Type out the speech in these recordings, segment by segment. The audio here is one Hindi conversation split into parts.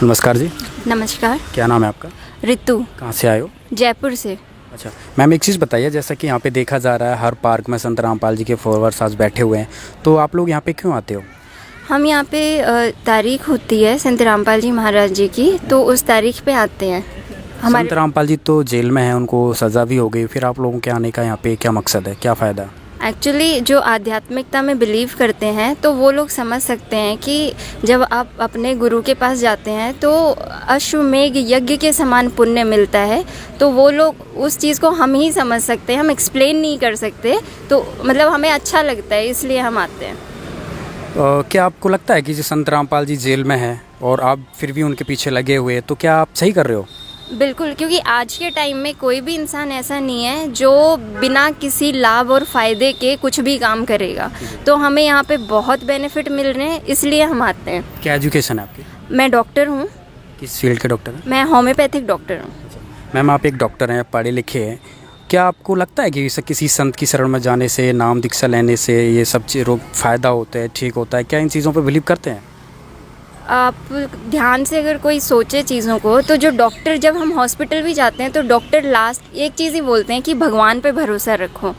नमस्कार जी। नमस्कार। क्या नाम है आपका? रितु। कहाँ से आए हो? जयपुर से। अच्छा मैम, एक चीज़ बताइए, जैसा कि यहाँ पे देखा जा रहा है हर पार्क में संत रामपाल जी के फॉलोअर्स आज बैठे हुए हैं, तो आप लोग यहाँ पे क्यों आते हो? हम यहाँ पे तारीख होती है संत रामपाल जी महाराज जी की, तो उस तारीख पे आते हैं। संत रामपाल जी तो जेल में हैं, उनको सज़ा भी हो गई, फिर आप लोगों के आने का यहाँ पे क्या मकसद है, क्या फ़ायदा है? एक्चुअली जो आध्यात्मिकता में बिलीव करते हैं तो वो लोग समझ सकते हैं कि जब आप अपने गुरु के पास जाते हैं तो अश्वमेघ यज्ञ के समान पुण्य मिलता है। तो वो लोग उस चीज़ को हम ही समझ सकते हैं, हम एक्सप्लेन नहीं कर सकते। तो मतलब हमें अच्छा लगता है, इसलिए हम आते हैं। क्या आपको लगता है कि जो संत रामपाल जी जेल में हैं और आप फिर भी उनके पीछे लगे हुए, तो क्या आप सही कर रहे हो? बिल्कुल, क्योंकि आज के टाइम में कोई भी इंसान ऐसा नहीं है जो बिना किसी लाभ और फ़ायदे के कुछ भी काम करेगा। तो हमें यहाँ पे बहुत बेनिफिट मिल रहे हैं, इसलिए हम आते हैं। क्या एजुकेशन है आपकी? मैं डॉक्टर हूँ। किस फील्ड के डॉक्टर हैं? मैं होम्योपैथिक डॉक्टर हूँ। मैम, आप एक डॉक्टर हैं, पढ़े लिखे हैं, क्या आपको लगता है कि किसी संत की शरण में जाने से, नाम दीक्षा लेने से ये सब रोग फ़ायदा होता है, ठीक होता है? क्या इन चीज़ों पर बिलीव करते हैं? आप ध्यान से अगर कोई सोचे चीज़ों को, तो जो डॉक्टर, जब हम हॉस्पिटल भी जाते हैं तो डॉक्टर लास्ट एक चीज़ ही बोलते हैं कि भगवान पे भरोसा रखो।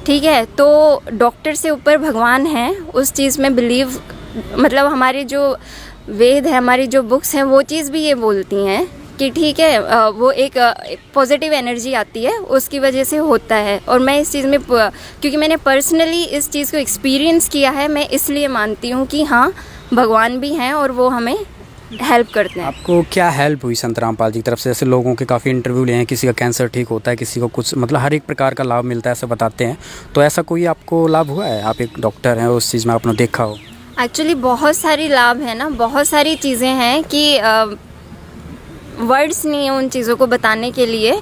ठीक है, तो डॉक्टर से ऊपर भगवान है, उस चीज़ में बिलीव, मतलब हमारी जो वेद है, हमारी जो बुक्स हैं, वो चीज़ भी ये बोलती हैं कि ठीक है, वो एक पॉजिटिव एनर्जी आती है, उसकी वजह से होता है। और मैं इस चीज़ में, क्योंकि मैंने पर्सनली इस चीज़ को एक्सपीरियंस किया है, मैं इसलिए मानती हूँ कि हाँ, भगवान भी हैं और वो हमें हेल्प करते हैं। आपको क्या हेल्प हुई संत रामपाल जी की तरफ से? जैसे लोगों के काफ़ी इंटरव्यू लिए हैं, किसी का कैंसर ठीक होता है, किसी को कुछ, मतलब हर एक प्रकार का लाभ मिलता है, ऐसा बताते हैं। तो ऐसा कोई आपको लाभ हुआ है? आप एक डॉक्टर हैं, उस चीज़ में आपने देखा हो। एक्चुअली बहुत सारी लाभ है ना, बहुत सारी चीज़ें हैं कि वर्ड्स नहीं है उन चीज़ों को बताने के लिए।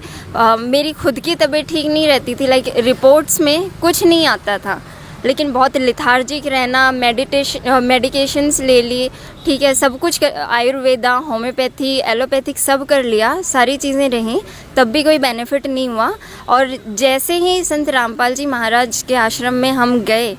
मेरी खुद की तबीयत ठीक नहीं रहती थी, लाइक रिपोर्ट्स में कुछ नहीं आता था, लेकिन बहुत लिथार्जिक रहना, मेडिकेशंस ले ली, ठीक है, सब कुछ, आयुर्वेदा, होम्योपैथी, एलोपैथिक सब कर लिया, सारी चीज़ें रहीं, तब भी कोई बेनिफिट नहीं हुआ। और जैसे ही संत रामपाल जी महाराज के आश्रम में हम गए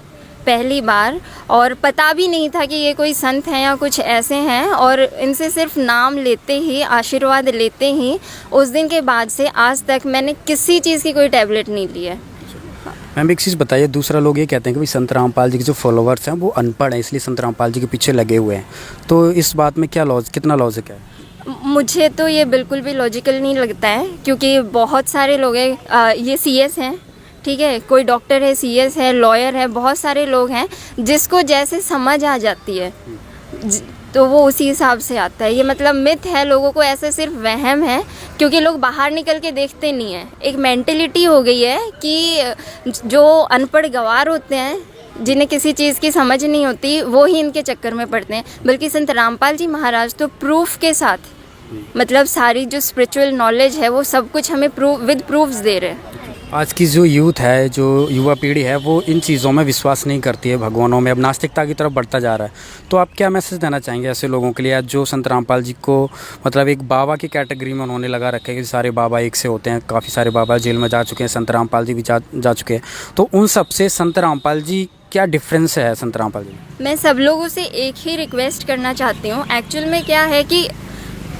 पहली बार, और पता भी नहीं था कि ये कोई संत हैं या कुछ ऐसे हैं, और इनसे सिर्फ नाम लेते ही, आशीर्वाद लेते ही, उस दिन के बाद से आज तक मैंने किसी चीज़ की कोई टैबलेट नहीं ली है। मैम, एक चीज़ बताइए, दूसरा लोग ये कहते हैं कि भाई संत रामपाल जी के जो फॉलोअर्स हैं वो अनपढ़ हैं, इसलिए संत रामपाल जी के पीछे लगे हुए हैं, तो इस बात में क्या कितना लॉजिक है? मुझे तो ये बिल्कुल भी लॉजिकल नहीं लगता है, क्योंकि बहुत सारे लोग हैं, ये सीएस हैं, ठीक है, कोई डॉक्टर है, सीएस है, लॉयर है, बहुत सारे लोग हैं जिसको जैसे समझ आ जाती है तो वो उसी हिसाब से आता है। ये मतलब मिथ है, लोगों को ऐसे सिर्फ वहम है, क्योंकि लोग बाहर निकल के देखते नहीं है। एक मेंटेलिटी हो गई है कि जो अनपढ़ गंवार होते हैं, जिन्हें किसी चीज़ की समझ नहीं होती, वो ही इनके चक्कर में पड़ते हैं। बल्कि संत रामपाल जी महाराज तो प्रूफ के साथ, मतलब सारी जो स्पिरिचुअल नॉलेज है वो सब कुछ हमें विद प्रूफ्स दे रहे हैं। आज की जो यूथ है, जो युवा पीढ़ी है, वो इन चीज़ों में विश्वास नहीं करती है, भगवानों में, अब नास्तिकता की तरफ बढ़ता जा रहा है। तो आप क्या मैसेज देना चाहेंगे ऐसे लोगों के लिए जो संत रामपाल जी को, मतलब एक बाबा की कैटेगरी में उन्होंने लगा रखे हैं कि सारे बाबा एक से होते हैं, काफ़ी सारे बाबा जेल में जा चुके हैं, संत रामपाल जी भी जा चुके हैं, तो उन सब से संत रामपाल जी क्या डिफरेंस है? संत रामपाल जी, मैं सब लोगों से एक ही रिक्वेस्ट करना चाहती हूँ। एक्चुअल में क्या है कि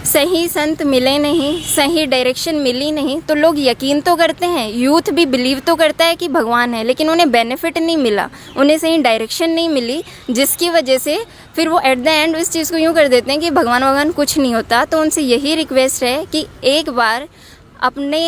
सही संत मिले नहीं, सही डायरेक्शन मिली नहीं, तो लोग यकीन तो करते हैं, यूथ भी बिलीव तो करता है कि भगवान है, लेकिन उन्हें बेनिफिट नहीं मिला, उन्हें सही डायरेक्शन नहीं मिली, जिसकी वजह से फिर वो एट द एंड इस चीज़ को यूँ कर देते हैं कि भगवान कुछ नहीं होता। तो उनसे यही रिक्वेस्ट है कि एक बार अपने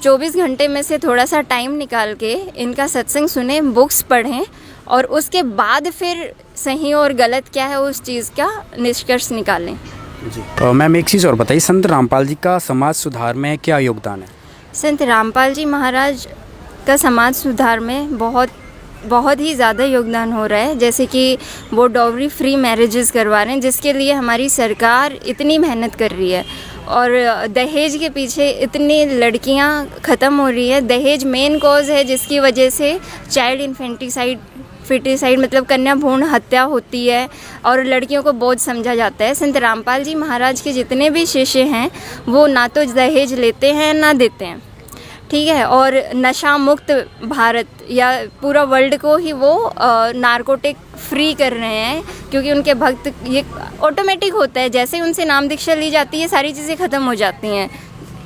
24 घंटे में से थोड़ा सा टाइम निकाल के इनका सत्संग सुने, बुक्स पढ़ें, और उसके बाद फिर सही और गलत क्या है उस चीज़ का निष्कर्ष निकालें। जी। तो मैम, एक चीज़ और बताइए, संत रामपाल जी का समाज सुधार में क्या योगदान है? संत रामपाल जी महाराज का समाज सुधार में बहुत ही ज़्यादा योगदान हो रहा है। जैसे कि वो डॉवरी फ्री मैरिजेस करवा रहे हैं, जिसके लिए हमारी सरकार इतनी मेहनत कर रही है, और दहेज के पीछे इतनी लड़कियां ख़त्म हो रही है। दहेज मेन कॉज है जिसकी वजह से चाइल्ड फिटिसाइड मतलब कन्या भ्रूण हत्या होती है, और लड़कियों को बोझ समझा जाता है। संत रामपाल जी महाराज के जितने भी शिष्य हैं वो ना तो दहेज लेते हैं ना देते हैं, ठीक है, और नशा मुक्त भारत या पूरा वर्ल्ड को ही वो नारकोटिक फ्री कर रहे हैं, क्योंकि उनके भक्त ये ऑटोमेटिक होता है, जैसे ही उनसे नाम दीक्षा ली जाती है सारी चीज़ें ख़त्म हो जाती हैं।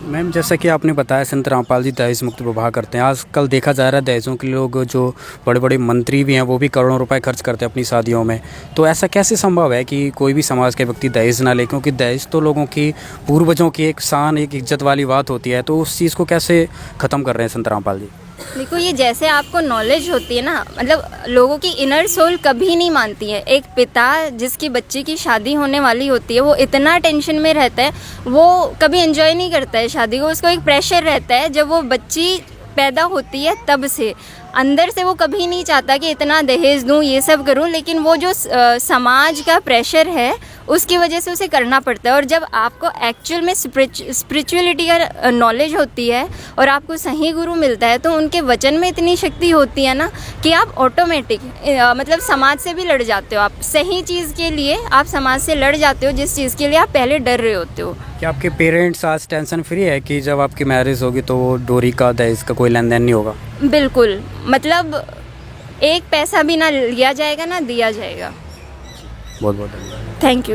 मैम जैसा कि आपने बताया संत रामपाल जी दहेज मुक्त विवाह करते हैं। आजकल देखा जा रहा है दहेजों के लोग जो बड़े बड़े मंत्री भी हैं वो भी करोड़ों रुपए खर्च करते हैं अपनी शादियों में। तो ऐसा कैसे संभव है कि कोई भी समाज के व्यक्ति दहेज ना ले, क्योंकि दहेज तो लोगों की पूर्वजों की एक शान एक इज्जत वाली बात होती है। तो उस चीज़ को कैसे ख़त्म कर रहे हैं संत रामपाल जी? देखो, ये जैसे आपको नॉलेज होती है ना, मतलब लोगों की इनर सोल कभी नहीं मानती है। एक पिता जिसकी बच्ची की शादी होने वाली होती है वो इतना टेंशन में रहता है, वो कभी एंजॉय नहीं करता है शादी को। उसको एक प्रेशर रहता है जब वो बच्ची पैदा होती है तब से, अंदर से वो कभी नहीं चाहता कि इतना दहेज दूँ, ये सब करूँ, लेकिन वो जो समाज का प्रेशर है उसकी वजह से उसे करना पड़ता है। और जब आपको एक्चुअल में स्पिरिचुअलिटी का नॉलेज होती है और आपको सही गुरु मिलता है, तो उनके वचन में इतनी शक्ति होती है ना कि आप ऑटोमेटिक मतलब समाज से भी लड़ जाते हो। आप सही चीज़ के लिए आप समाज से लड़ जाते हो, जिस चीज़ के लिए आप पहले डर रहे होते हो। क्या आपके पेरेंट्स आज टेंशन फ्री है कि जब आपकी मैरिज होगी तो वो डोरी का दहेज का कोई लेन देन नहीं होगा? बिल्कुल, मतलब एक पैसा भी ना लिया जाएगा ना दिया जाएगा। बहुत बहुत धन्यवाद। Thank you.